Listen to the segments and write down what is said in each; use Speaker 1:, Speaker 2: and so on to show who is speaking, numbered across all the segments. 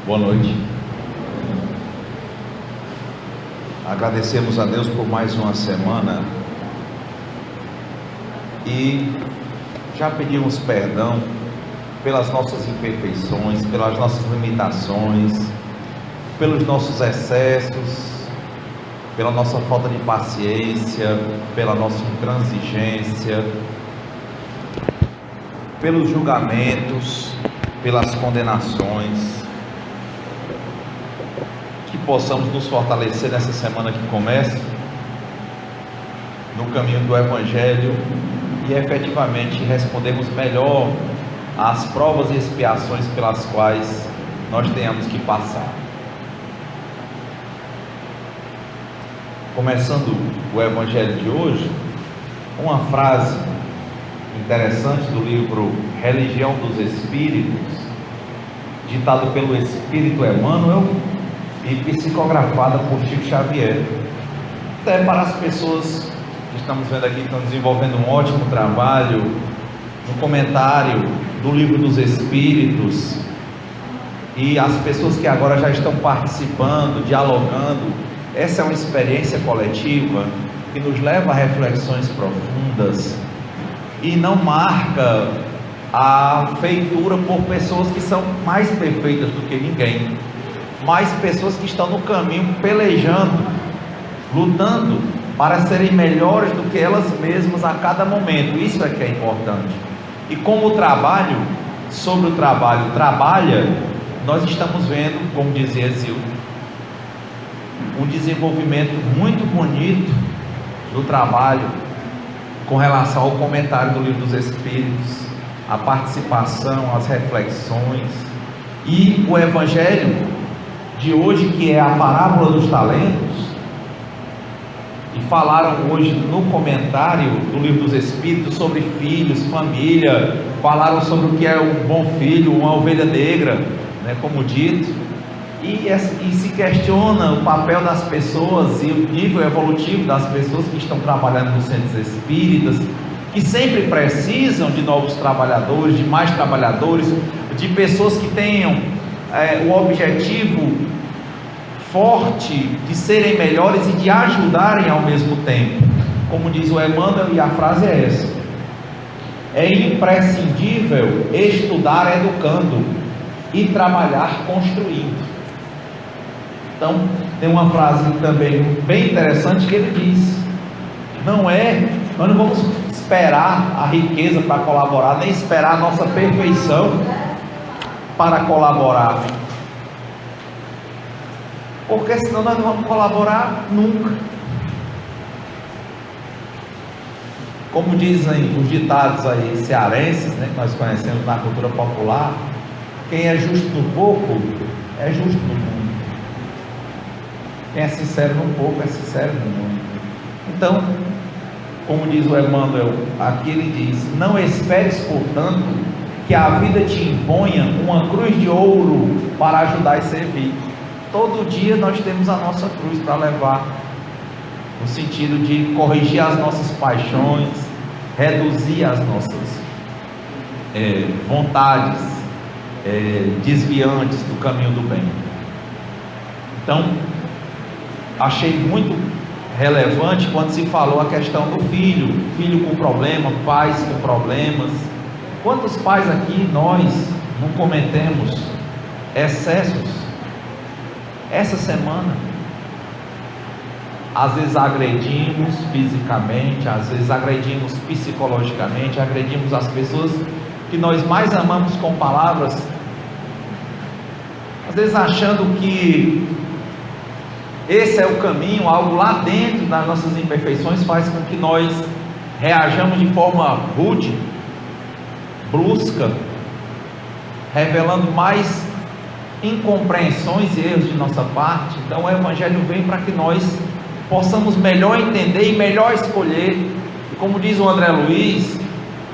Speaker 1: Boa noite. Agradecemos a Deus por mais uma semana e já pedimos perdão pelas nossas imperfeições, pelas nossas limitações, pelos nossos excessos, pela nossa falta de paciência, pela nossa intransigência, pelos julgamentos, pelas condenações. Que possamos nos fortalecer nessa semana que começa no caminho do Evangelho e efetivamente respondermos melhor às provas e expiações pelas quais nós tenhamos que passar. Começando o Evangelho de hoje, uma frase interessante do livro Religião dos Espíritos, ditado pelo Espírito Emmanuel e psicografada por Chico Xavier. Até para as pessoas que estamos vendo aqui, que estão desenvolvendo um ótimo trabalho no comentário do Livro dos Espíritos, e as pessoas que agora já estão participando, dialogando. Essa é uma experiência coletiva que nos leva a reflexões profundas e não marca a feitura por pessoas que são mais perfeitas do que ninguém, mas pessoas que estão no caminho pelejando, lutando para serem melhores do que elas mesmas a cada momento. Isso é que é importante. E como o trabalho, sobre o trabalho, trabalha, nós estamos vendo, como dizia Zildo, um desenvolvimento muito bonito do trabalho com relação ao comentário do Livro dos Espíritos, a participação, as reflexões e o Evangelho de hoje, que é a parábola dos talentos. E falaram hoje no comentário do Livro dos Espíritos sobre filhos, família, falaram sobre o que é um bom filho, uma ovelha negra, né, como dito, e se questiona o papel das pessoas e o nível evolutivo das pessoas que estão trabalhando nos centros espíritas, que sempre precisam de novos trabalhadores, de mais trabalhadores, de pessoas que tenham o objetivo forte de serem melhores e de ajudarem ao mesmo tempo. Como diz o Emmanuel, e a frase é essa: é imprescindível estudar educando e trabalhar construindo. Então, tem uma frase também bem interessante que ele diz: nós não vamos esperar a riqueza para colaborar, nem esperar a nossa perfeição para colaborar, porque senão nós não vamos colaborar nunca. Como dizem os ditados aí cearenses, né, que nós conhecemos na cultura popular: quem é justo no pouco é justo no mundo. Quem é sincero no pouco é sincero no mundo. Então, como diz o Emmanuel aqui, ele diz: não esperes, portanto, que a vida te imponha uma cruz de ouro para ajudar e servir. Todo dia nós temos a nossa cruz para levar, no sentido de corrigir as nossas paixões, reduzir as nossas vontades desviantes do caminho do bem. Então, achei muito relevante quando se falou a questão do filho com problema, pais com problemas. Quantos pais aqui nós não cometemos excessos essa semana? Às vezes agredimos fisicamente, às vezes agredimos psicologicamente, agredimos as pessoas que nós mais amamos com palavras, às vezes achando que esse é o caminho. Algo lá dentro das nossas imperfeições faz com que nós reajamos de forma rude, brusca, revelando mais incompreensões e erros de nossa parte. Então o Evangelho vem para que nós possamos melhor entender e melhor escolher. E como diz o André Luiz,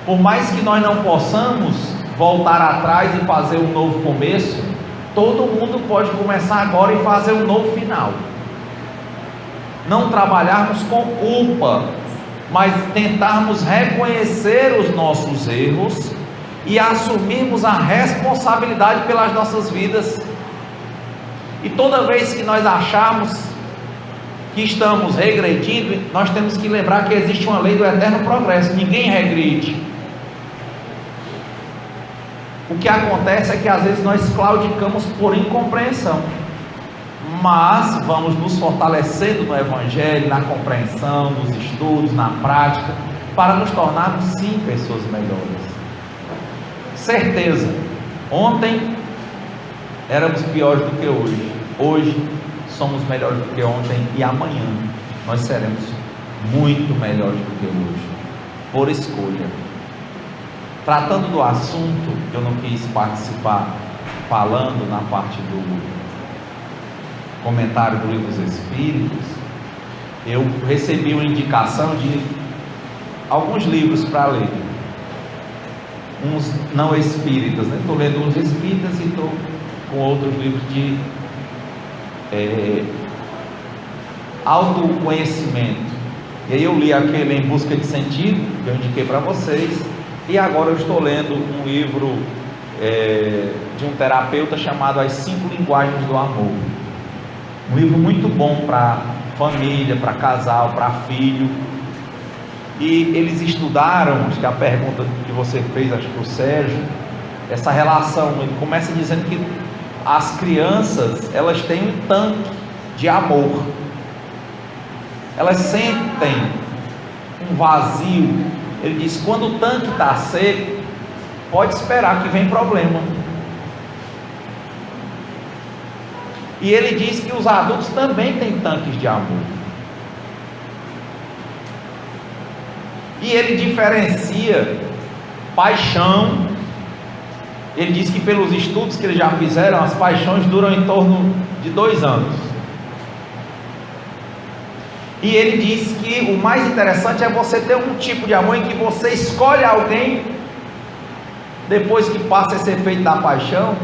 Speaker 1: por mais que nós não possamos voltar atrás e fazer um novo começo, todo mundo pode começar agora e fazer um novo final. Não trabalharmos com culpa, mas tentarmos reconhecer os nossos erros e assumirmos a responsabilidade pelas nossas vidas. E toda vez que nós acharmos que estamos regredindo, nós temos que lembrar que existe uma lei do eterno progresso. Ninguém regride. O que acontece é que às vezes nós claudicamos por incompreensão, mas vamos nos fortalecendo no Evangelho, na compreensão, nos estudos, na prática, para nos tornarmos sim pessoas melhores. Certeza, ontem éramos piores do que hoje, hoje somos melhores do que ontem, e amanhã nós seremos muito melhores do que hoje, por escolha. Tratando do assunto, eu não quis participar falando na parte do comentário do Livro dos Espíritos. Eu recebi uma indicação de alguns livros para ler, uns não espíritas, né? Estou lendo uns espíritas e estou com outros livros de autoconhecimento. E aí eu li aquele Em Busca de Sentido, que eu indiquei para vocês, e agora eu estou lendo um livro de um terapeuta chamado As 5 Linguagens do Amor. Um livro muito bom para família, para casal, para filho. E eles estudaram, acho que a pergunta que você fez, acho que o Sérgio, essa relação. Ele começa dizendo que as crianças, elas têm um tanque de amor. Elas sentem um vazio. Ele diz: quando o tanque está seco, pode esperar que vem problema. E ele diz que os adultos também têm tanques de amor. E ele diferencia paixão. Ele diz que pelos estudos que eles já fizeram, as paixões duram em torno de 2 anos. E ele diz que o mais interessante é você ter um tipo de amor em que você escolhe alguém depois que passa esse efeito da paixão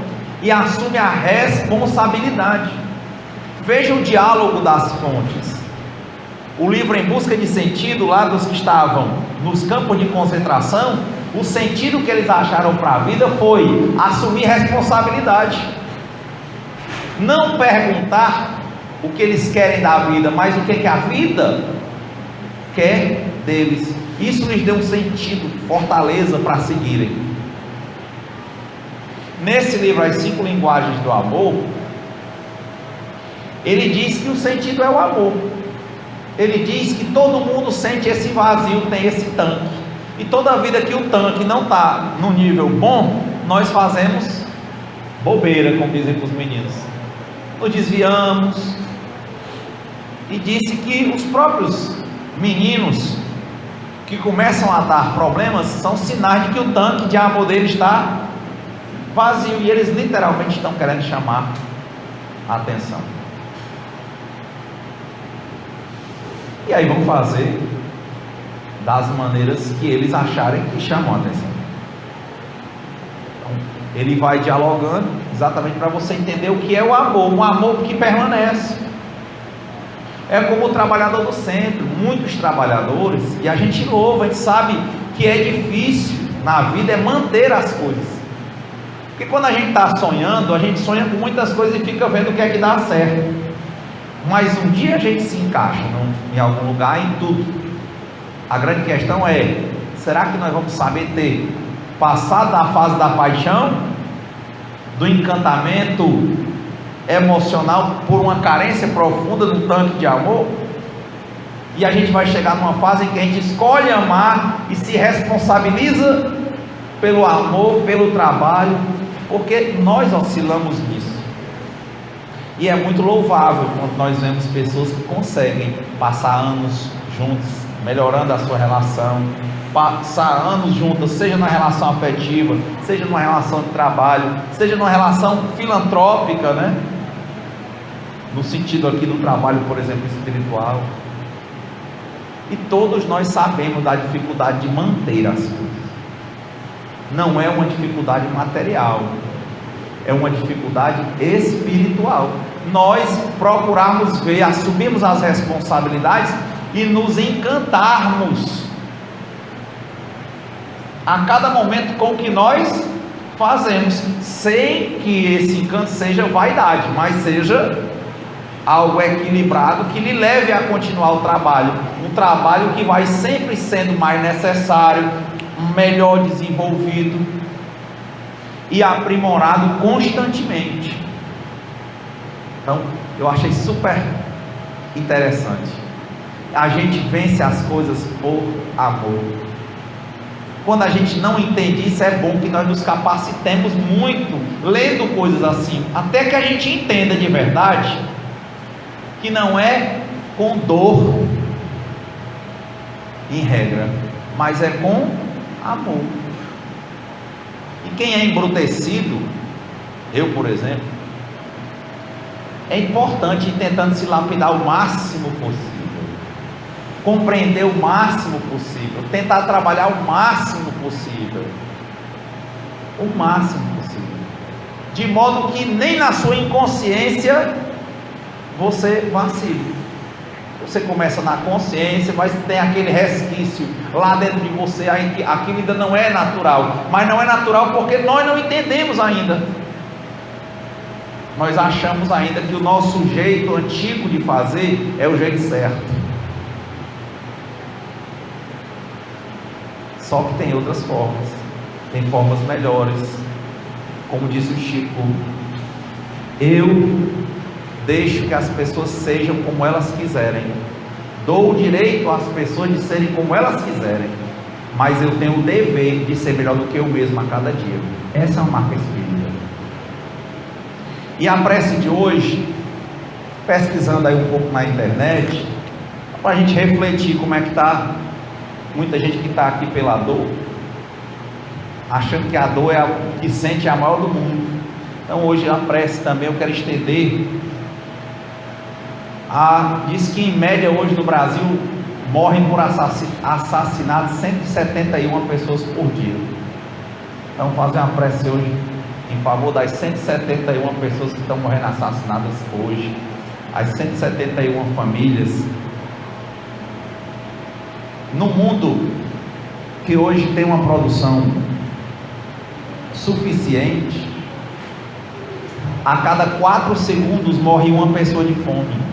Speaker 1: e assume a responsabilidade. Veja o diálogo das fontes. O livro Em Busca de Sentido, lá dos que estavam nos campos de concentração, o sentido que eles acharam para a vida foi assumir responsabilidade. Não perguntar o que eles querem da vida, mas o que a vida quer deles. Isso lhes deu um sentido, fortaleza para seguirem. Nesse livro As 5 Linguagens do Amor, ele diz que o sentido é o amor. Ele diz que todo mundo sente esse vazio, tem esse tanque, e toda vida que o tanque não está no nível bom, nós fazemos bobeira, como dizem para os meninos, nos desviamos. E disse que os próprios meninos que começam a dar problemas são sinais de que o tanque de amor dele está vazio, e eles literalmente estão querendo chamar a atenção. E aí vão fazer das maneiras que eles acharem que chamam a atenção. Então, ele vai dialogando exatamente para você entender o que é o amor, um amor que permanece. É como o trabalhador do centro, muitos trabalhadores, e a gente louva, a gente sabe que é difícil na vida é manter as coisas, porque quando a gente está sonhando, a gente sonha com muitas coisas e fica vendo o que é que dá certo, mas um dia a gente se encaixa em algum lugar, em tudo. A grande questão é, será que nós vamos saber ter passado da fase da paixão, do encantamento emocional por uma carência profunda no tanque de amor, e a gente vai chegar numa fase em que a gente escolhe amar e se responsabiliza pelo amor, pelo trabalho, porque nós oscilamos nisso. E é muito louvável quando nós vemos pessoas que conseguem passar anos juntos, melhorando a sua relação, passar anos juntas, seja na relação afetiva, seja numa relação de trabalho, seja numa relação filantrópica, né? No sentido aqui do trabalho, por exemplo, espiritual. E todos nós sabemos da dificuldade de manter as coisas. Não é uma dificuldade material, é uma dificuldade espiritual. Nós procurarmos ver, assumimos as responsabilidades e nos encantarmos a cada momento com o que nós fazemos, sem que esse encanto seja vaidade, mas seja algo equilibrado que lhe leve a continuar o trabalho, um trabalho que vai sempre sendo mais necessário, melhor desenvolvido e aprimorado constantemente. Então, eu achei super interessante. A gente vence as coisas por amor. Quando a gente não entende isso, é bom que nós nos capacitemos muito, lendo coisas assim, até que a gente entenda de verdade que não é com dor, em regra, mas é com amor. E quem é embrutecido, eu por exemplo, é importante ir tentando se lapidar o máximo possível, compreender o máximo possível, tentar trabalhar o máximo possível, de modo que nem na sua inconsciência você vacile. Você começa na consciência, mas tem aquele resquício lá dentro de você, aquilo ainda não é natural, mas não é natural porque nós não entendemos ainda. Nós achamos ainda que o nosso jeito antigo de fazer é o jeito certo. Só que tem outras formas, tem formas melhores. Como disse o Chico, eu deixo que as pessoas sejam como elas quiserem, dou o direito às pessoas de serem como elas quiserem, mas eu tenho o dever de ser melhor do que eu mesmo a cada dia. Essa é uma marca espírita. E a prece de hoje, pesquisando aí um pouco na internet, para a gente refletir como é que está, muita gente que está aqui pela dor, achando que a dor é a que sente a maior do mundo. Então hoje a prece também eu quero estender. Diz que em média hoje no Brasil morrem por assassinato 171 pessoas por dia. Então fazer uma prece hoje em favor das 171 pessoas que estão morrendo assassinadas hoje, as 171 famílias no mundo que hoje tem uma produção suficiente. A cada 4 segundos morre uma pessoa de fome.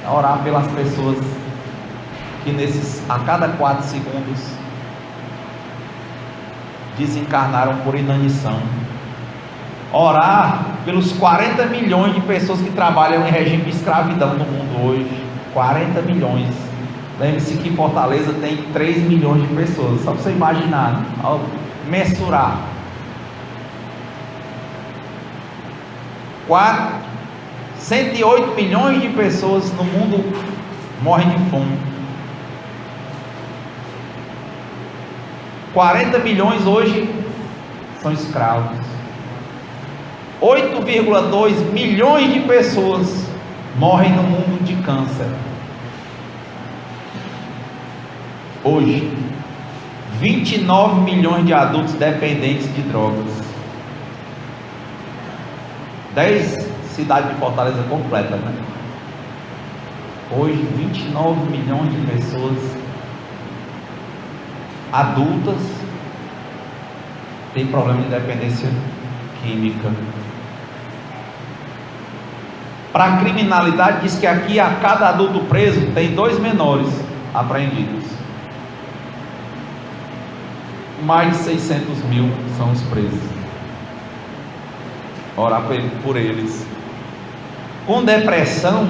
Speaker 1: Orar pelas pessoas que a cada 4 segundos desencarnaram por inanição. Orar pelos 40 milhões de pessoas que trabalham em regime de escravidão no mundo hoje. 40 milhões. Lembre-se que Fortaleza tem 3 milhões de pessoas. Só para você imaginar, mensurar. 108 milhões de pessoas no mundo morrem de fome. 40 milhões hoje são escravos. 8,2 milhões de pessoas morrem no mundo de câncer. Hoje, 29 milhões de adultos dependentes de drogas. 10 cidades de Fortaleza completa, né? Hoje 29 milhões de pessoas adultas têm problema de dependência química. Para a criminalidade, diz que aqui a cada adulto preso tem 2 menores apreendidos. Mais de 600 mil são os presos. Orar por eles. Com depressão,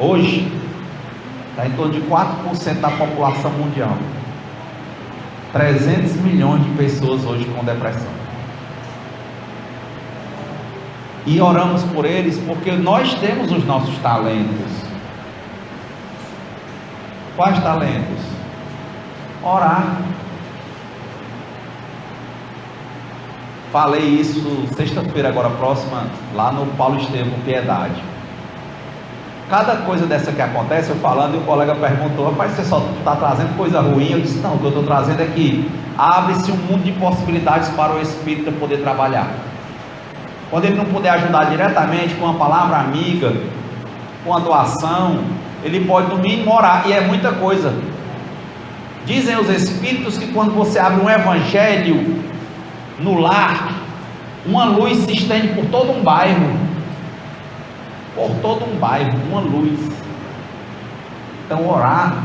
Speaker 1: hoje, está em torno de 4% da população mundial. 300 milhões de pessoas hoje com depressão. E oramos por eles porque nós temos os nossos talentos. Quais talentos? Orar. Falei isso sexta-feira agora próxima, lá no Paulo Estevam Piedade. Cada coisa dessa que acontece, eu falando, e o colega perguntou: rapaz, você só está trazendo coisa ruim? Eu disse: não, o que eu estou trazendo é que abre-se um mundo de possibilidades para o espírita poder trabalhar. Quando ele não puder ajudar diretamente com uma palavra amiga, com a doação, ele pode no mínimo orar, e é muita coisa. Dizem os Espíritos que quando você abre um evangelho no lar, uma luz se estende por todo um bairro. Por todo um bairro, uma luz. Então orar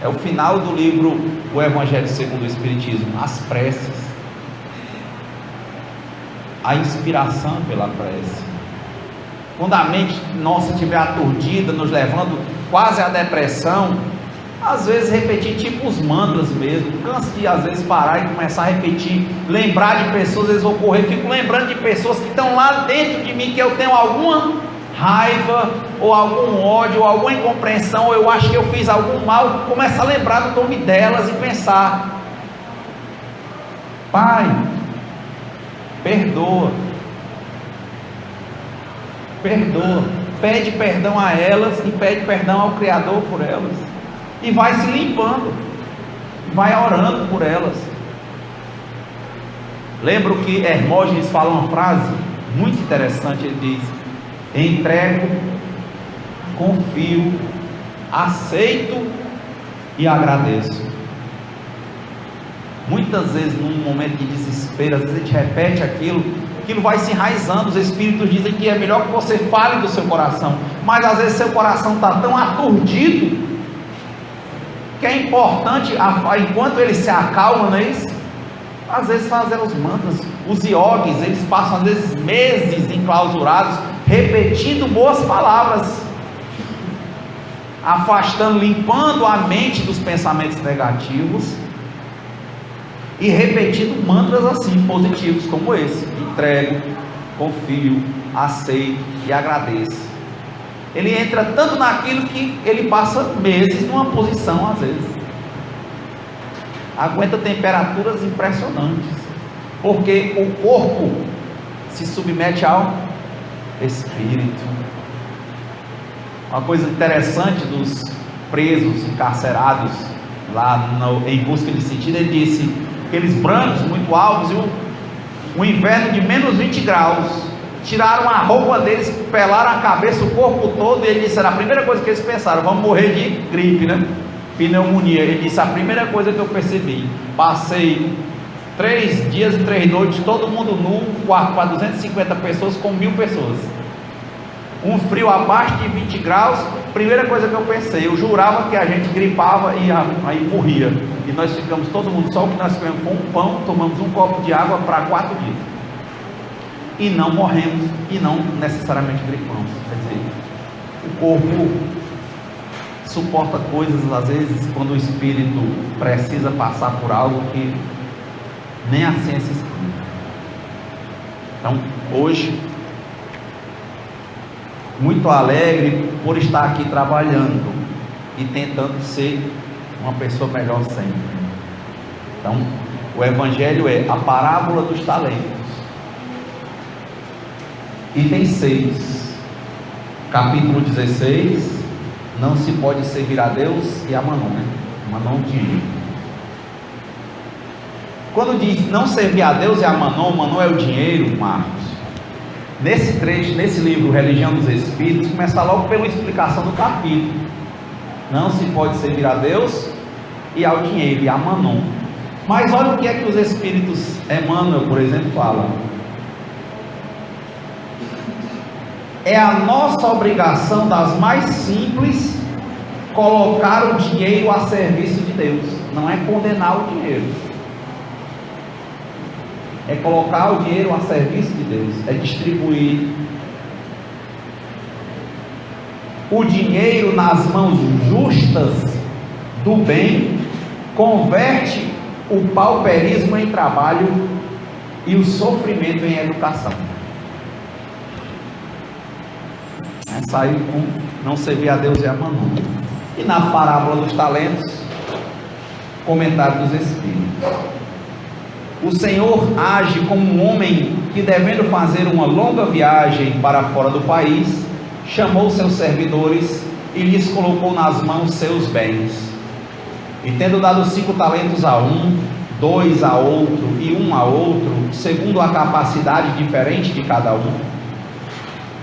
Speaker 1: é o final do livro O Evangelho segundo o Espiritismo, as preces, a inspiração pela prece. Quando a mente nossa estiver aturdida, nos levando quase à depressão, às vezes repetir tipo os mantras mesmo, canso de às vezes parar e começar a repetir, lembrar de pessoas, às vezes vou correr, fico lembrando de pessoas que estão lá dentro de mim, que eu tenho alguma raiva, ou algum ódio, ou alguma incompreensão, ou eu acho que eu fiz algum mal, começo a lembrar do nome delas e pensar: Pai, perdoa, pede perdão a elas e pede perdão ao Criador por elas, e vai se limpando, vai orando por elas. Lembro que Hermógenes fala uma frase muito interessante, ele diz: entrego, confio, aceito e agradeço. Muitas vezes num momento de desespero, às vezes a gente repete aquilo vai se enraizando. Os Espíritos dizem que é melhor que você fale do seu coração, mas às vezes seu coração está tão aturdido, que é importante, enquanto ele se acalma, não é isso? Às vezes fazer os mantras. Os iogues, eles passam às vezes meses enclausurados, repetindo boas palavras, afastando, limpando a mente dos pensamentos negativos, e repetindo mantras assim, positivos como esse: entrego, confio, aceito e agradeço. Ele entra tanto naquilo que ele passa meses numa posição, às vezes aguenta temperaturas impressionantes, porque o corpo se submete ao espírito. Uma coisa interessante dos presos encarcerados lá em busca de sentido, ele disse: aqueles brancos muito altos e um inverno de menos 20 graus, tiraram a roupa deles, pelaram a cabeça, o corpo todo, e ele disse: era a primeira coisa que eles pensaram, vamos morrer de gripe, né? Pneumonia. Ele disse: a primeira coisa que eu percebi, passei 3 dias e 3 noites, todo mundo nu, um quarto para 250 pessoas, com 1000 pessoas, um frio abaixo de 20 graus, primeira coisa que eu pensei, eu jurava que a gente gripava e aí morria, e nós ficamos todo mundo, só o que nós comemos foi um pão, tomamos um copo de água para 4 dias, e não morremos, e não necessariamente gripamos. Quer dizer, o corpo suporta coisas, às vezes, quando o espírito precisa passar por algo que nem a ciência explica. Então, hoje, muito alegre por estar aqui trabalhando e tentando ser uma pessoa melhor sempre. Então, o Evangelho é a parábola dos talentos. Item 6, capítulo 16. Não se pode servir a Deus e a Mamon, né? Mamon, dinheiro. Quando diz não servir a Deus e a Mamon, Mamon é o dinheiro, Marcos. Nesse trecho, nesse livro Religião dos Espíritos, começa logo pela explicação do capítulo. Não se pode servir a Deus e ao dinheiro, e a Mamon. Mas olha o que é que os Espíritos, Emmanuel, por exemplo, falam. É a nossa obrigação das mais simples colocar o dinheiro a serviço de Deus. Não é condenar o dinheiro, é colocar o dinheiro a serviço de Deus, é distribuir. O dinheiro nas mãos justas do bem converte o pauperismo em trabalho e o sofrimento em educação. Saiu com não servir a Deus e a Mamon. E na parábola dos talentos, comentário dos Espíritos: o Senhor age como um homem que, devendo fazer uma longa viagem para fora do país, chamou seus servidores e lhes colocou nas mãos seus bens. E tendo dado 5 talentos a um, 2 a outro e 1 a outro, segundo a capacidade diferente de cada um,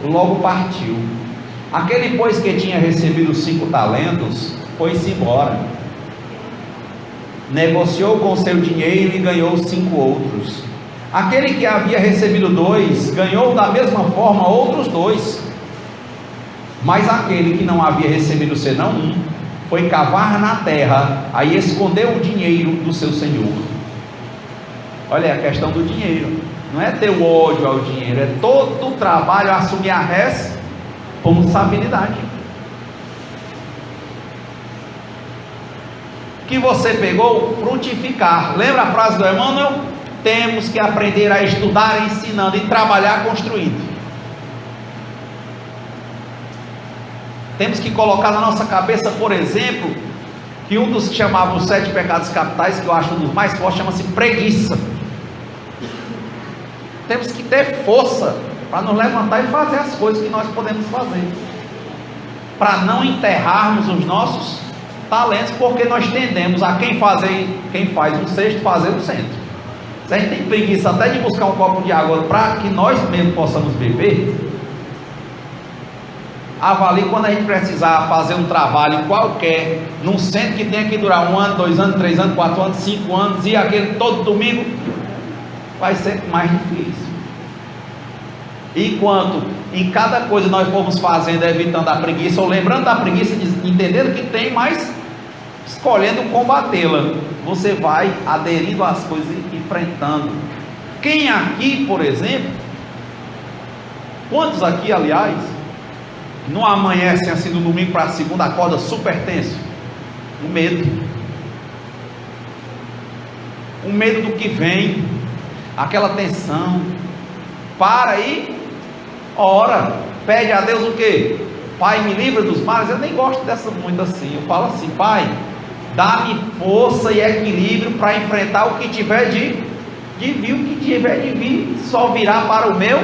Speaker 1: logo partiu. Aquele, pois, que tinha recebido 5 talentos, foi-se embora, negociou com seu dinheiro e ganhou 5 outros. Aquele que havia recebido 2, ganhou da mesma forma outros 2. Mas aquele que não havia recebido senão 1, foi cavar na terra, aí escondeu o dinheiro do seu senhor. Olha a questão do dinheiro, não é ter o ódio ao dinheiro, é todo o trabalho, assumir a responsabilidade. Que você pegou, frutificar. Lembra a frase do Emmanuel? Temos que aprender a estudar ensinando e trabalhar construindo. Temos que colocar na nossa cabeça, por exemplo, que um dos que chamavam os 7 pecados capitais, que eu acho um dos mais fortes, chama-se preguiça. Temos que ter força para nos levantar e fazer as coisas que nós podemos fazer, para não enterrarmos os nossos talentos, porque nós tendemos a quem faz um cesto, fazer um centro. Se a gente tem preguiça até de buscar um copo de água para que nós mesmos possamos beber, avalie quando a gente precisar fazer um trabalho qualquer, num centro que tenha que durar 1 ano, 2 anos, 3 anos, 4 anos, 5 anos, e aquele todo domingo, vai ser mais difícil. Enquanto em cada coisa nós formos fazendo, evitando a preguiça, ou lembrando da preguiça, entendendo que tem, mas escolhendo combatê-la, você vai aderindo às coisas e enfrentando. Quem aqui, por exemplo, quantos aqui, aliás, não amanhecem assim do domingo para a segunda, acorda super tenso? O medo do que vem, aquela tensão. Para aí, ora, pede a Deus o que? Pai, me livra dos males. Eu nem gosto dessa muito assim. Eu falo assim: Pai, dá-me força e equilíbrio para enfrentar o que tiver de vir, o que tiver de vir, só virá para o meu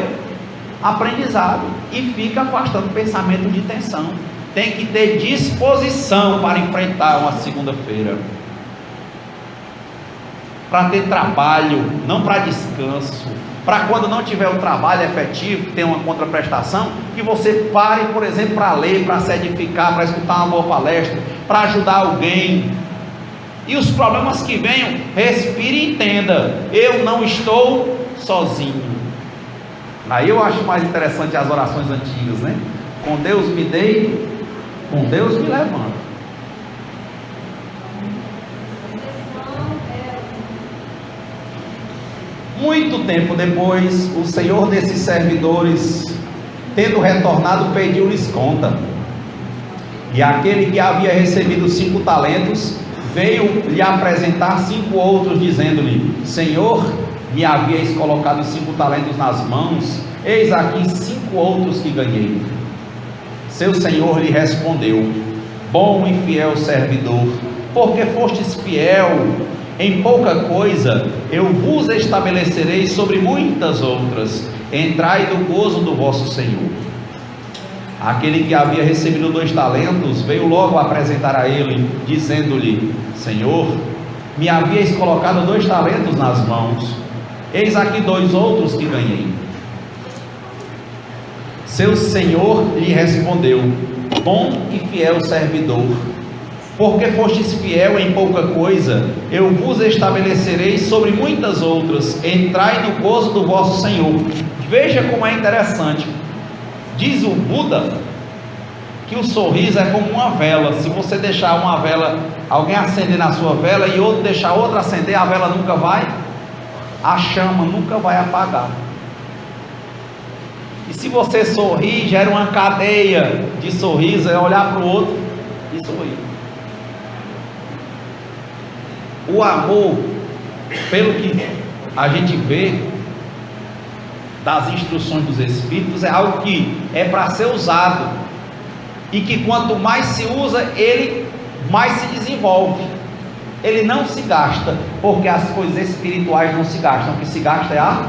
Speaker 1: aprendizado, e fica afastando o pensamento de tensão. Tem que ter disposição para enfrentar uma segunda-feira, para ter trabalho, não para descanso, para quando não tiver um trabalho efetivo, que tem uma contraprestação, que você pare, por exemplo, para ler, para se edificar, para escutar uma boa palestra, para ajudar alguém. E os problemas que venham, respire e entenda: eu não estou sozinho. Aí eu acho mais interessante as orações antigas, né? Com Deus me deito, com Deus me levanto. Muito tempo depois, o senhor desses servidores, tendo retornado, pediu-lhes conta. E aquele que havia recebido 5 talentos, veio lhe apresentar 5 outros, dizendo-lhe: Senhor, me havíeis colocado 5 talentos nas mãos, eis aqui 5 outros que ganhei. Seu senhor lhe respondeu: Bom e fiel servidor, porque fostes fiel em pouca coisa, eu vos estabelecerei sobre muitas outras. Entrai no gozo do vosso senhor. Aquele que havia recebido 2 talentos veio logo apresentar a ele, dizendo-lhe: Senhor, me havíeis colocado 2 talentos nas mãos, eis aqui 2 outros que ganhei. Seu senhor lhe respondeu: Bom e fiel servidor, porque fostes fiel em pouca coisa, eu vos estabelecerei sobre muitas outras. Entrai no gozo do vosso senhor. Veja como é interessante. Diz o Buda que o sorriso é como uma vela. Se você deixar uma vela, alguém acender na sua vela e outro deixar outra acender, a vela nunca vai, a chama nunca vai apagar. E se você sorrir, gera uma cadeia de sorriso, é olhar para o outro e sorrir. O amor, pelo que a gente vê das instruções dos Espíritos, é algo que é para ser usado, e que quanto mais se usa, ele mais se desenvolve. Ele não se gasta, porque as coisas espirituais não se gastam. O que se gasta é a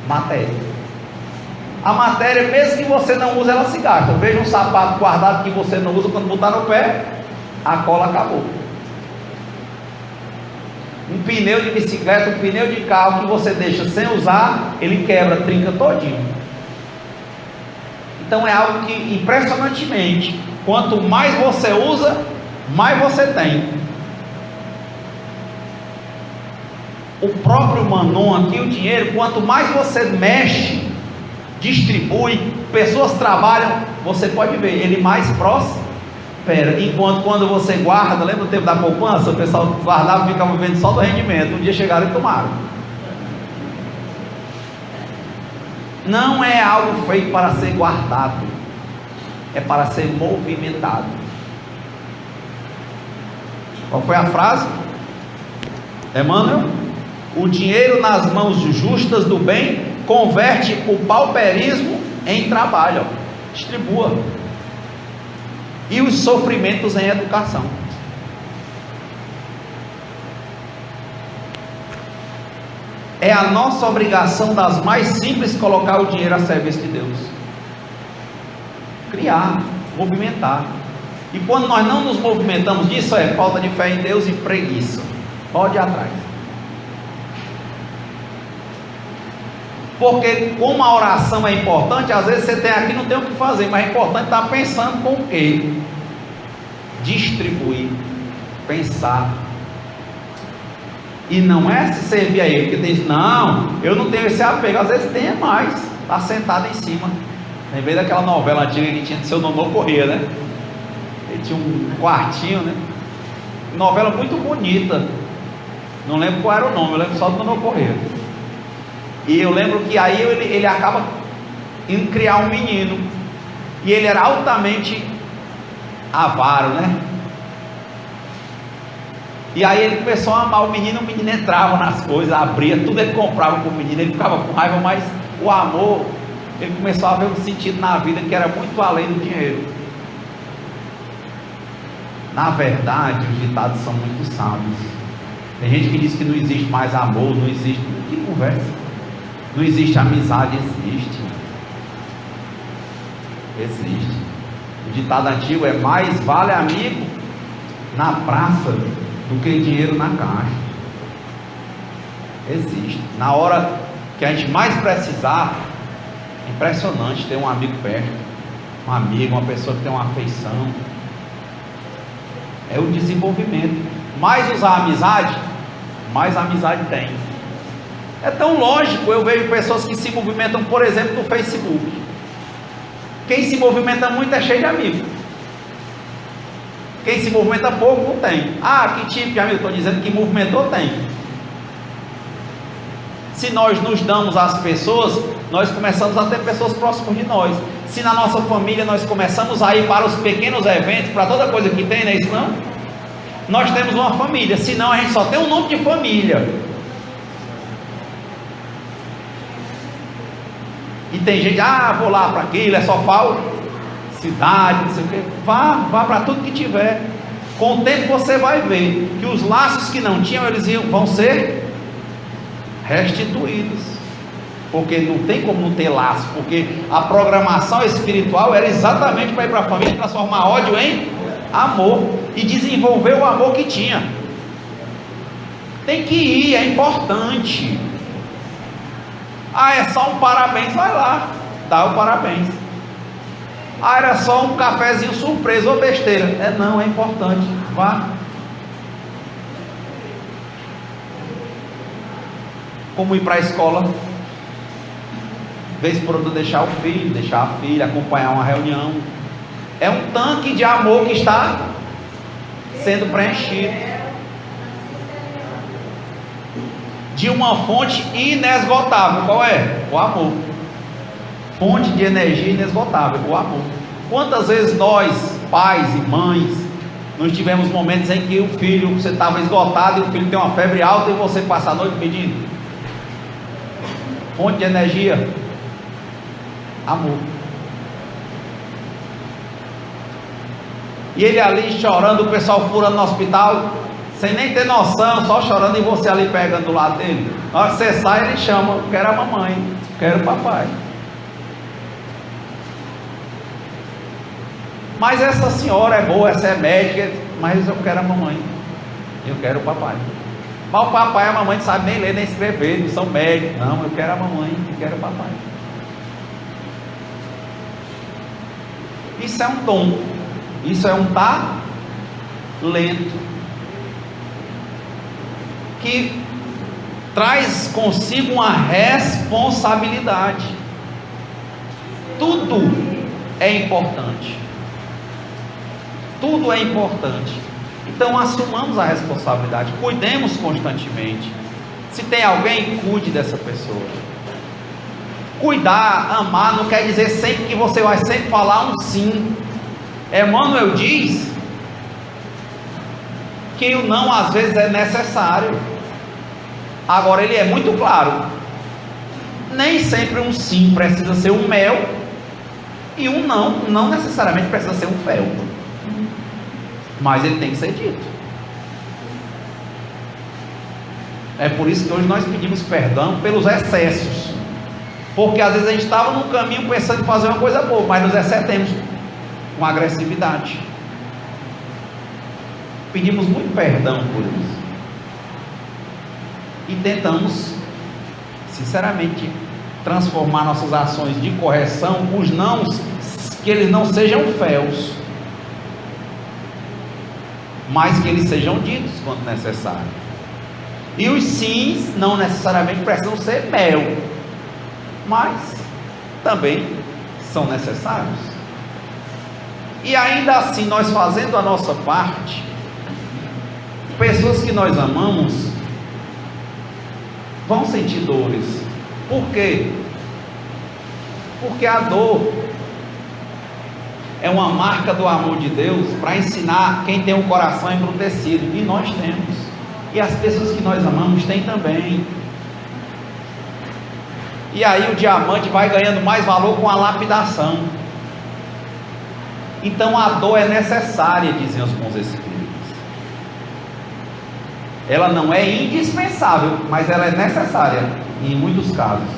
Speaker 1: matéria. A matéria, mesmo que você não use, ela se gasta. Veja um sapato guardado que você não usa, quando botar no pé, a cola acabou. Um pneu de bicicleta, um pneu de carro que você deixa sem usar, ele quebra, trinca todinho. Então é algo que, impressionantemente, quanto mais você usa, mais você tem. o próprio Manon aqui, o dinheiro, quanto mais você mexe, distribui, pessoas trabalham, você pode ver, ele mais prospera. Enquanto quando você guarda, lembra o tempo da poupança? O pessoal guardava e ficava vivendo só do rendimento. Um dia chegaram e tomaram. Não é algo feito para ser guardado, é para ser movimentado. Qual foi a frase? Emmanuel? O dinheiro nas mãos justas do bem converte o pauperismo em trabalho. Distribua. E os sofrimentos em educação. É a nossa obrigação das mais simples colocar o dinheiro a serviço de Deus. Criar, movimentar. E quando nós não nos movimentamos disso, é falta de fé em Deus e preguiça. Pode ir atrás. Porque como a oração é importante, às vezes você tem aqui não tem o que fazer, mas é importante estar pensando com o quê? Distribuir, pensar. E não é se servir a ele, porque diz, não, eu não tenho esse apego, às vezes tem mais, está sentado em cima. Lembrei daquela novela antiga que tinha de seu Nonô Corrêa, né? Ele tinha um quartinho, né? Novela muito bonita, não lembro qual era o nome, eu lembro só do Nonô Corrêa. E eu lembro que aí ele acaba indo criar um menino, e ele era altamente avaro, né? E aí ele começou a amar o menino entrava nas coisas, abria, tudo ele comprava com o menino, ele ficava com raiva, mas o amor, ele começou a ver um sentido na vida que era muito além do dinheiro. Na verdade, os ditados são muito sábios. Tem gente que diz que não existe mais amor, não existe, que conversa? Não existe amizade, existe. Existe. O ditado antigo é: mais vale amigo na praça do que dinheiro na caixa. Existe. Na hora que a gente mais precisar, é impressionante ter um amigo perto, um amigo, uma pessoa que tem uma afeição. É o desenvolvimento. Mais usar a amizade, mais amizade tem. É tão lógico, eu vejo pessoas que se movimentam, por exemplo, no Facebook. Quem se movimenta muito é cheio de amigos. Quem se movimenta pouco não tem. Ah, que tipo de amigo? Estou dizendo que movimentou tem. Se nós nos damos às pessoas, nós começamos a ter pessoas próximas de nós. Se na nossa família nós começamos a ir para os pequenos eventos, para toda coisa que tem, não é isso não? Nós temos uma família, senão a gente só tem um nome de família. E tem gente, vou lá para aquilo, é só cidade, não sei o que. Vá para tudo que tiver. Com o tempo você vai ver que os laços que não tinham, vão ser restituídos. Porque não tem como não ter laço, porque a programação espiritual era exatamente para ir para a família, transformar ódio em amor e desenvolver o amor que tinha. Tem que ir, é importante. É só um parabéns, vai lá, dá o parabéns. Era só um cafezinho surpresa ou besteira. Não, é importante, vá. Como ir para a escola, vez por outra deixar o filho, deixar a filha, acompanhar uma reunião. É um tanque de amor que está sendo preenchido. De uma fonte inesgotável. Qual é? O amor. Fonte de energia inesgotável, o amor. Quantas vezes nós, pais e mães, nós tivemos momentos em que o filho, você estava esgotado e o filho tem uma febre alta e você passa a noite pedindo? Fonte de energia, amor. E ele ali chorando, o pessoal furando no hospital, sem nem ter noção, só chorando, e você ali pegando do lado dele. Na hora que você sai, ele chama: quero a mamãe, quero o papai. Mas essa senhora é boa, essa é médica, mas eu quero a mamãe, eu quero o papai. Mas o papai e a mamãe não sabem nem ler nem escrever, não são médicos. Não, eu quero a mamãe, eu quero o papai. Isso é um dom, isso é um talento que traz consigo uma responsabilidade. Tudo é importante. Tudo é importante. Então assumamos a responsabilidade, cuidemos constantemente. Se tem alguém, cuide dessa pessoa. Cuidar, amar, não quer dizer sempre que você vai sempre falar um sim. Emmanuel diz que o não às vezes é necessário. Agora ele é muito claro. Nem sempre um sim precisa ser um mel, e um não necessariamente precisa ser um fel. Mas ele tem que ser dito. É por isso que hoje nós pedimos perdão pelos excessos, porque às vezes a gente estava num caminho pensando em fazer uma coisa boa, mas nos excedemos com agressividade. Pedimos muito perdão por isso e tentamos sinceramente transformar nossas ações de correção, os nãos, que eles não sejam féus, mas que eles sejam ditos quando necessário. E os sims não necessariamente precisam ser mel, mas também são necessários. E ainda assim, nós fazendo a nossa parte, pessoas que nós amamos vão sentir dores. Por quê? Porque a dor é uma marca do amor de Deus para ensinar quem tem um coração embrutecido, e nós temos, e as pessoas que nós amamos têm também. E aí o diamante vai ganhando mais valor com a lapidação. Então a dor é necessária, dizem os bons espíritos. Ela não é indispensável, mas ela é necessária em muitos casos.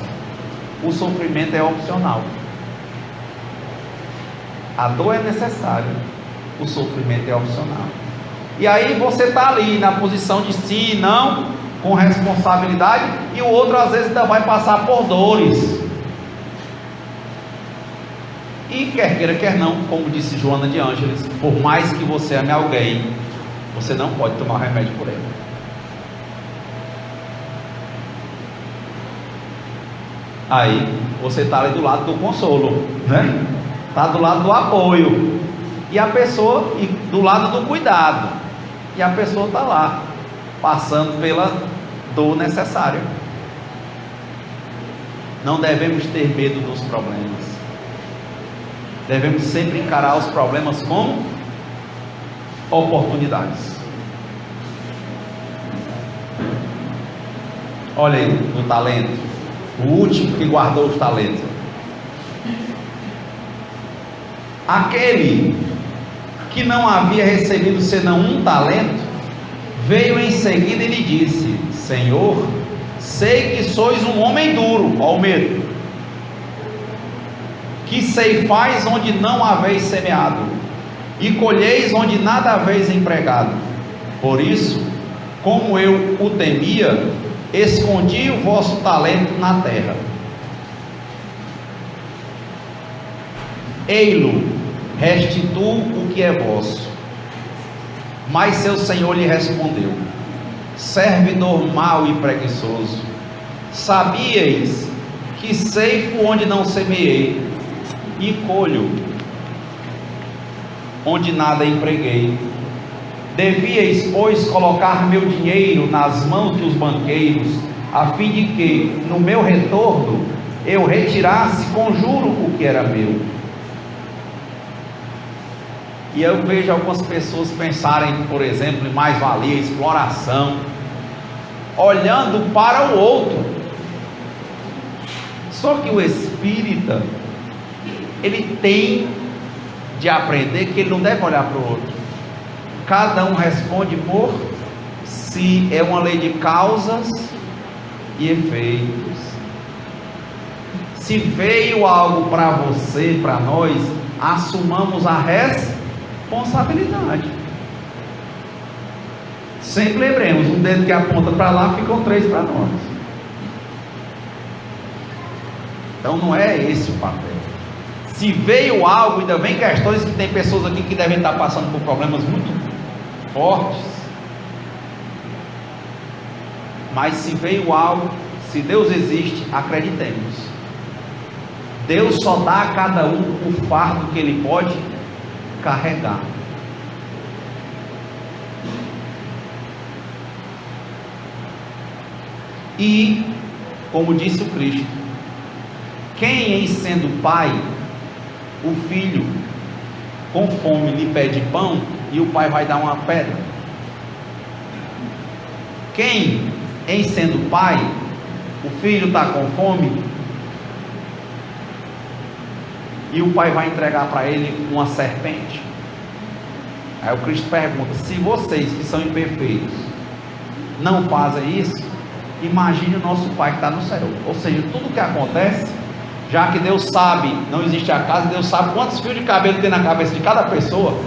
Speaker 1: O sofrimento é opcional. A dor é necessária, o sofrimento é opcional. E aí você está ali na posição de sim e não, com responsabilidade, e o outro às vezes ainda vai passar por dores. E quer queira, quer não, como disse Joana de Ângeles, por mais que você ame alguém, você não pode tomar remédio por ele. Aí você está ali do lado do consolo, né? Está do lado do apoio, e a pessoa do lado do cuidado, e a pessoa está lá passando pela dor necessária. Não devemos ter medo dos problemas, devemos sempre encarar os problemas como oportunidades. Olha aí o talento, o último que guardou os talentos. Aquele que não havia recebido senão um talento, veio em seguida e lhe disse: Senhor, sei que sois um homem duro, ao medo, que ceifais onde não haveis semeado, e colheis onde nada haveis empregado. Por isso, como eu o temia, escondi o vosso talento na terra. Ei-lo, restituo o que é vosso. Mas seu senhor lhe respondeu: servidor mau e preguiçoso, sabíeis que ceifo onde não semeei, e colho onde nada empreguei. Devíeis, pois, colocar meu dinheiro nas mãos dos banqueiros, a fim de que, no meu retorno, eu retirasse com juro o que era meu. E eu vejo algumas pessoas pensarem, por exemplo, em mais-valia, exploração, olhando para o outro. Só que o espírita, ele tem de aprender que ele não deve olhar para o outro. Cada um responde por si, é uma lei de causas e efeitos. Se veio algo para você, para nós, assumamos a responsabilidade. Sempre lembremos, um dedo que aponta para lá, ficam 3 para nós. Então não é esse o papel. Se veio algo, ainda vem questões que tem pessoas aqui que devem estar passando por problemas muito fortes, Mas se veio algo, se Deus existe, acreditemos. Deus só dá a cada um o fardo que ele pode carregar. E, como disse o Cristo, quem em sendo pai, o filho com fome lhe pede pão e o pai vai dar uma pedra? Quem em sendo pai, o filho está com fome e o pai vai entregar para ele uma serpente? Aí o Cristo pergunta: se vocês que são imperfeitos não fazem isso, imagine o nosso Pai que está no céu. Ou seja, tudo que acontece, já que Deus sabe, não existe acaso, Deus sabe quantos fios de cabelo tem na cabeça de cada pessoa.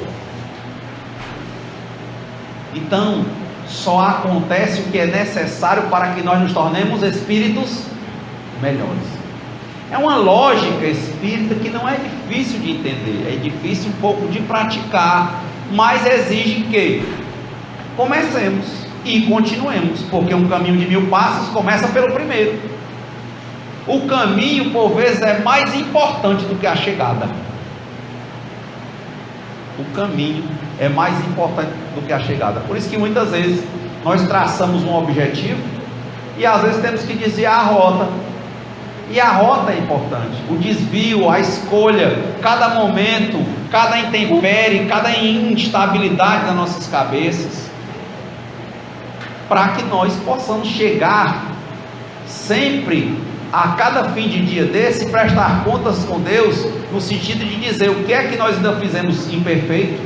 Speaker 1: Então, só acontece o que é necessário para que nós nos tornemos espíritos melhores. É uma lógica espírita que não é difícil de entender, é difícil um pouco de praticar, mas exige que comecemos e continuemos, porque um caminho de 1000 passos começa pelo primeiro. O caminho, por vezes, é mais importante do que a chegada. O caminho é mais importante do que a chegada. Por isso que muitas vezes nós traçamos um objetivo e às vezes temos que desviar a rota. E a rota é importante, o desvio, a escolha, cada momento, cada intempérie, cada instabilidade das nossas cabeças, para que nós possamos chegar sempre, a cada fim de dia desse, prestar contas com Deus, no sentido de dizer o que é que nós ainda fizemos imperfeito,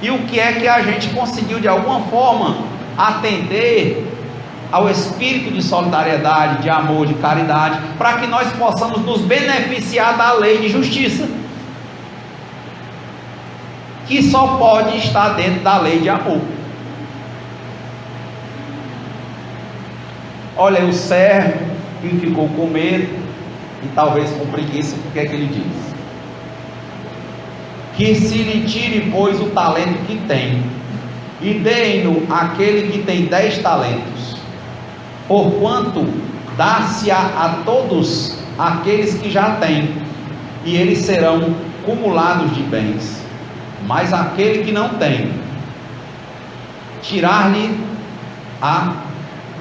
Speaker 1: e o que é que a gente conseguiu de alguma forma atender ao espírito de solidariedade, de amor, de caridade, para que nós possamos nos beneficiar da lei de justiça, que só pode estar dentro da lei de amor. Olha, o servo que ficou com medo e talvez com preguiça, o que é que ele diz? Que se lhe tire, pois, o talento que tem, e dê-no àquele que tem 10 talentos, porquanto dá-se-á a todos aqueles que já têm, e eles serão cumulados de bens. Mas aquele que não tem, tirar-lhe a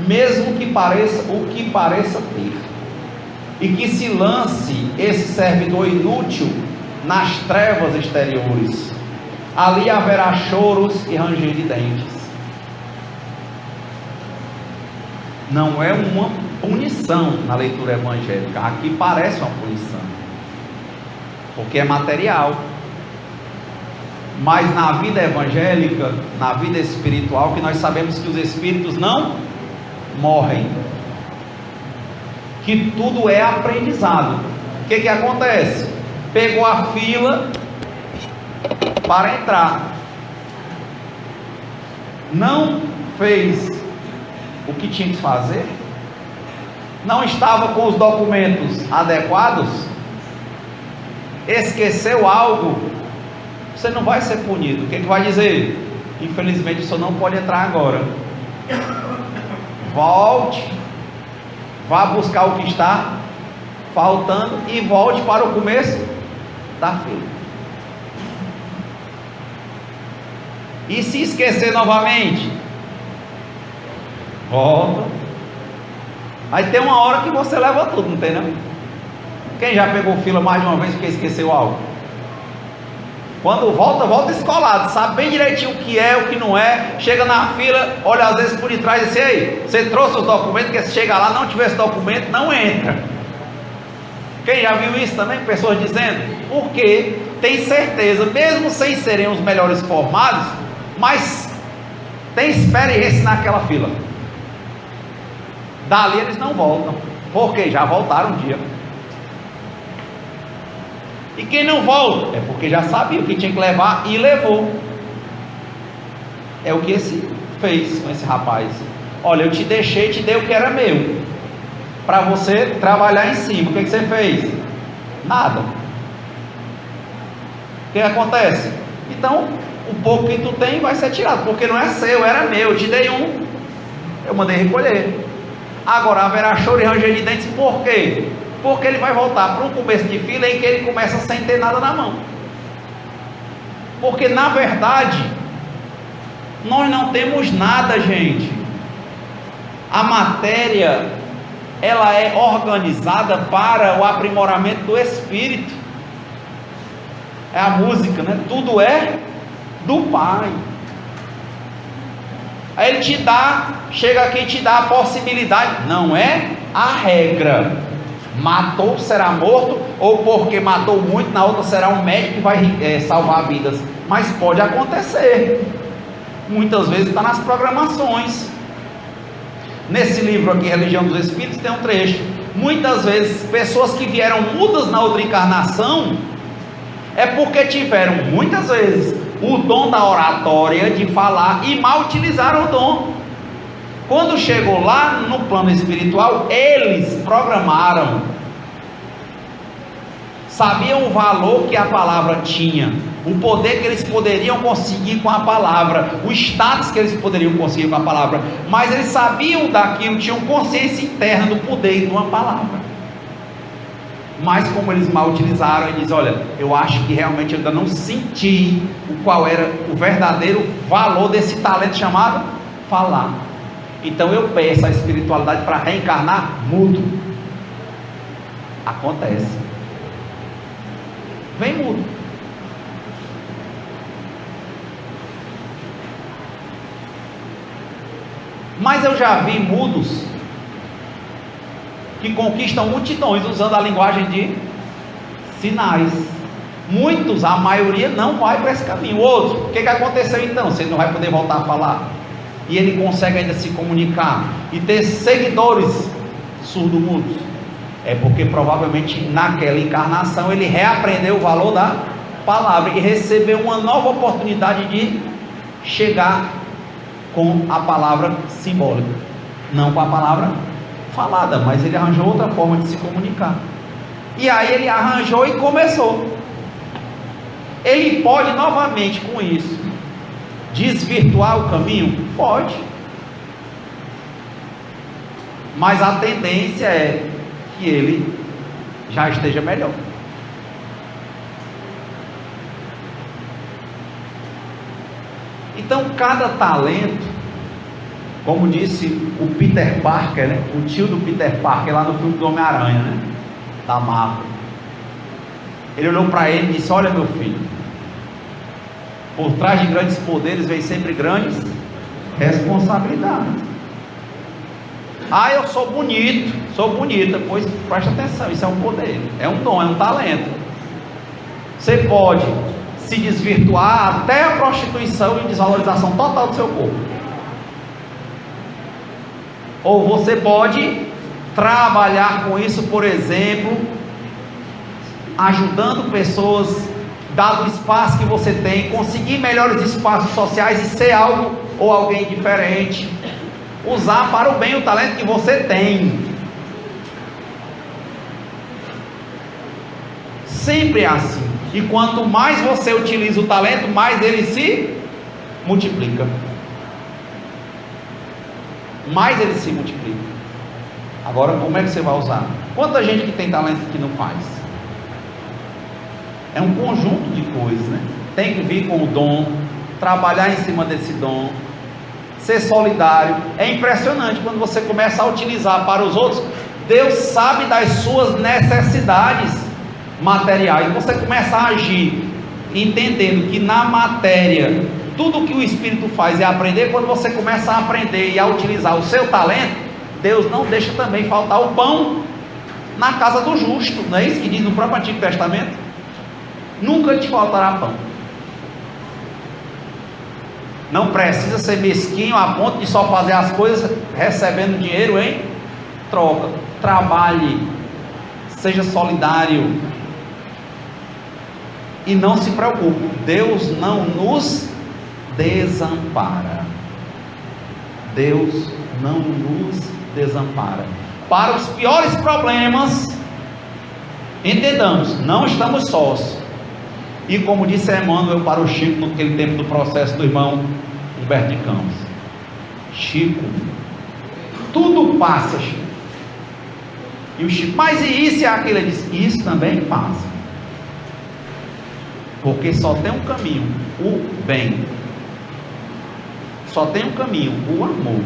Speaker 1: mesmo que pareça o que pareça ter, e que se lance esse servidor inútil nas trevas exteriores. Ali haverá choros e ranger de dentes. Não é uma punição na leitura evangélica, aqui parece uma punição, porque é material. Mas na vida evangélica, na vida espiritual, que nós sabemos que os espíritos não morrem, que tudo é aprendizado. O que acontece? Pegou a fila para entrar, não fez o que tinha que fazer, não estava com os documentos adequados, esqueceu algo, você não vai ser punido. O que vai dizer? Infelizmente o senhor não pode entrar agora. Volte, vá buscar o que está faltando e volte para o começo da fila. E se esquecer novamente, volta. Aí tem uma hora que você leva tudo, não tem não? Quem já pegou fila mais de uma vez porque esqueceu algo? Quando volta escolado, sabe bem direitinho o que é, o que não é. Chega na fila, olha às vezes por detrás e diz: ei, você trouxe os documentos, porque se chegar lá não tiver esse documento, não entra. Quem já viu isso também? Pessoas dizendo, porque tem certeza, mesmo sem serem os melhores formados, mas tem experiência naquela fila. Dali eles não voltam, porque já voltaram um dia. E quem não volta, é porque já sabia o que tinha que levar e levou. É o que esse fez com esse rapaz. Olha, eu te deixei, te dei o que era meu, para você trabalhar em cima. O que você fez? Nada. O que acontece? Então, o pouco que tu tem vai ser tirado, porque não é seu, era meu, eu te dei um. Eu mandei recolher. Agora haverá choro e ranger de dentes, por quê? Porque ele vai voltar para um começo de fila em que ele começa sem ter nada na mão. Porque na verdade, nós não temos nada, gente. A matéria, ela é organizada para o aprimoramento do espírito. É a música, né? Tudo é do Pai. Aí ele te dá, chega aqui e te dá a possibilidade, não é a regra. Matou, será morto, ou porque matou muito, na outra será um médico que vai salvar vidas. Mas pode acontecer. Muitas vezes está nas programações. Nesse livro aqui, Religião dos Espíritos, tem um trecho. Muitas vezes, pessoas que vieram mudas na outra encarnação, é porque tiveram, muitas vezes, o dom da oratória, de falar, e mal utilizaram o dom. Quando chegou lá no plano espiritual, eles programaram, sabiam o valor que a palavra tinha, o poder que eles poderiam conseguir com a palavra, o status que eles poderiam conseguir com a palavra, mas eles sabiam daquilo, tinham consciência interna do poder de uma palavra. Mas como eles mal utilizaram, ele diz: olha, eu acho que realmente eu ainda não senti qual era o verdadeiro valor desse talento chamado falar. Então eu peço a espiritualidade para reencarnar mudo. Acontece. Vem mudo. Mas eu já vi mudos que conquistam multidões usando a linguagem de sinais. Muitos, a maioria, não vai para esse caminho. O outro, o que aconteceu então? Você não vai poder voltar a falar. E ele consegue ainda se comunicar e ter seguidores surdo-mudos. É porque provavelmente naquela encarnação ele reaprendeu o valor da palavra e recebeu uma nova oportunidade de chegar com a palavra simbólica, não com a palavra falada, mas ele arranjou outra forma de se comunicar. E aí ele arranjou e começou. Ele pode novamente com isso desvirtuar o caminho? Pode. Mas a tendência é que ele já esteja melhor. Então cada talento, como disse o Peter Parker, né? O tio do Peter Parker lá no filme do Homem-Aranha, né? Da Marvel, ele olhou para ele e disse: olha, meu filho, por trás de grandes poderes vem sempre grandes responsabilidades. Ah, eu sou bonito, sou bonita. Pois preste atenção, isso é um poder, é um dom, é um talento. Você pode se desvirtuar até a prostituição e desvalorização total do seu corpo, ou você pode trabalhar com isso, por exemplo, ajudando pessoas, dado o espaço que você tem, conseguir melhores espaços sociais e ser algo ou alguém diferente, usar para o bem o talento que você tem. Sempre é assim. E quanto mais você utiliza o talento, mais ele se multiplica. Mais ele se multiplica. Agora, como é que você vai usar? Quanta gente que tem talento que não faz? É um conjunto de coisas, né? Tem que vir com o dom, trabalhar em cima desse dom, ser solidário. É impressionante quando você começa a utilizar para os outros. Deus sabe das suas necessidades materiais. Você começa a agir entendendo que na matéria tudo que o Espírito faz é aprender. Quando você começa a aprender e a utilizar o seu talento, Deus não deixa também faltar o pão na casa do justo. Não é isso que diz no próprio Antigo Testamento? Nunca te faltará pão. Não precisa ser mesquinho a ponto de só fazer as coisas recebendo dinheiro em troca. Trabalhe, seja solidário e não se preocupe, Deus não nos desampara. Deus não nos desampara. Para os piores problemas, entendamos, não estamos sós. E como disse Emmanuel para o Chico naquele tempo do processo do irmão Humberto de Campos: Chico, tudo passa, Chico. E o Chico, mas e isso e aquilo? Ele disse, isso também passa. Porque só tem um caminho, o bem. Só tem um caminho, o amor.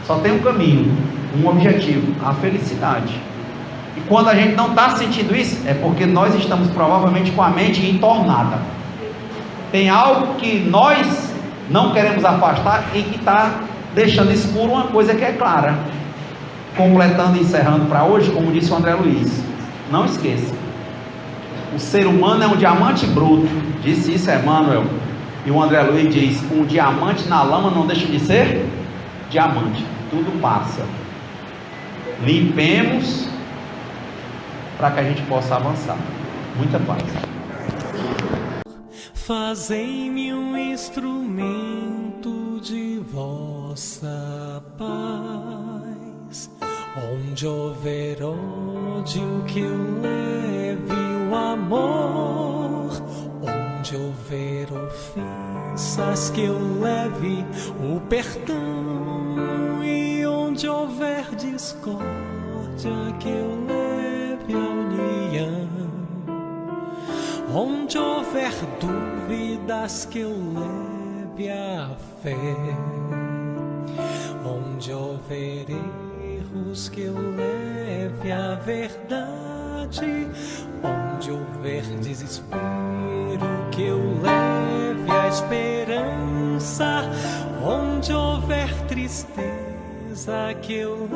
Speaker 1: Só tem um caminho, um objetivo, a felicidade. E quando a gente não está sentindo isso, é porque nós estamos provavelmente com a mente entornada. Tem algo que nós não queremos afastar e que está deixando escuro uma coisa que é clara. Completando e encerrando para hoje, como disse o André Luiz, não esqueça, o ser humano é um diamante bruto, disse isso Emmanuel, e o André Luiz diz, um diamante na lama não deixa de ser diamante, tudo passa. Limpemos para que a gente possa avançar. Muita paz.
Speaker 2: Fazei-me um instrumento de vossa paz, onde houver ódio que eu leve o amor, onde houver ofensas que eu leve o perdão, e onde houver discórdia que eu leve a união, onde houver dúvidas que eu leve a fé, onde houver erros que eu leve a verdade, onde houver desespero que eu leve a esperança, onde houver tristeza que eu